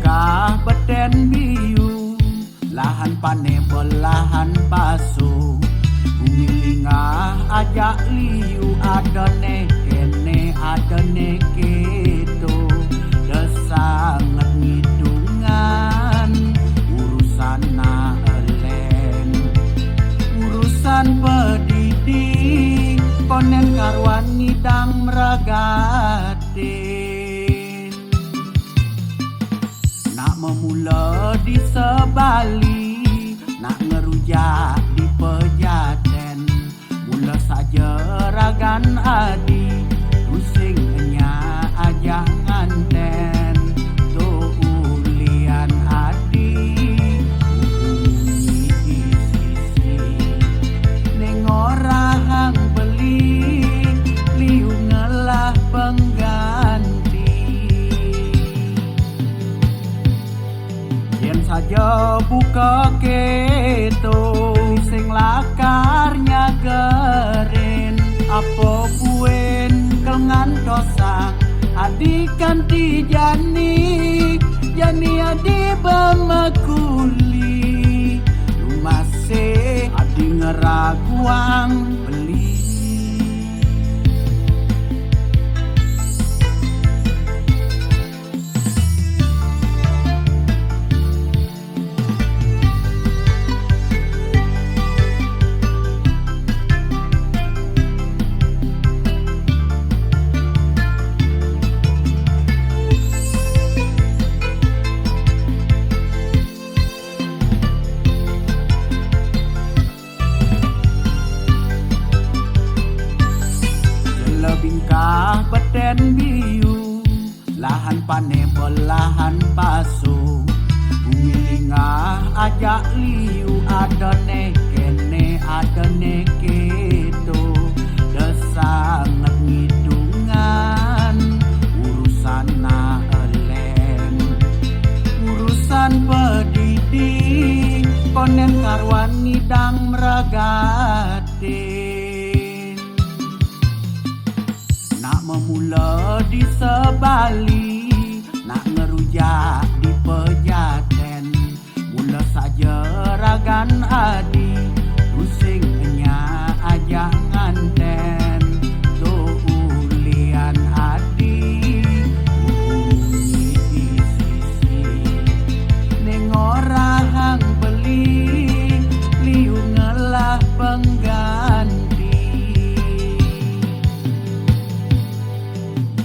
bingkah beten biu, lahan pane belahan pasu, bumi lingah ajak liu, ada kene ada keto, desanget ngidungan urusan na elen, urusan pendidik konen karuan ngidang meragatin. Nak memula di sebali, nak ngerujak di pejaten, mula saja ragan adi, pusing hanya ajak nganten, tu ulian adi, hubungi di sisi, neng orang beli, liu ngelah pengganti. Yen saja buka keto, sing lakarnya gerin, apa buen kengan dosang, adikan ti jani, jani adi bemakuli, lumase adi ngeraguang beli. Bingkah beten biu, lahan pane belahan pasu, bumi lingah ajak liu, ada kene ada keto, desanget ngidungan urusan na elen, urusan pendidik konen karuan ngidang meragatin. Nak memula di sebali, nak ngerujak di pejaten, mula saja ragan adi, pusing hanya ajak nganten, tu ulian adi, hubungi di sisi, neng orang beli, liu ngelah pengganti.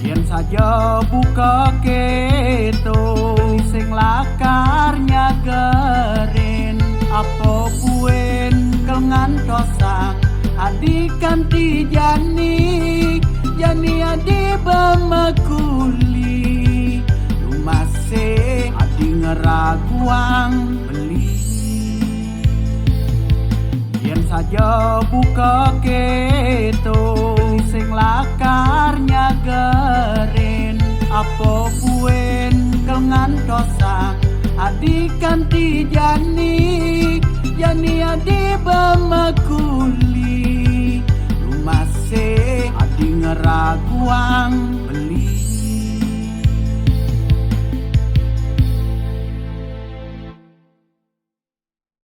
Yen saja buka keto, sing lakarnya gerin, apa buen kengan dosang, adikan ti jani, jani adi bemakuli, lumase adi ngeraguang beli. Yen saja buka keto, sing lakarnya gerin, apa buen kengan dosang, adikan ti jani, jani adi bemakuli, lumase adi ngeraguang beli.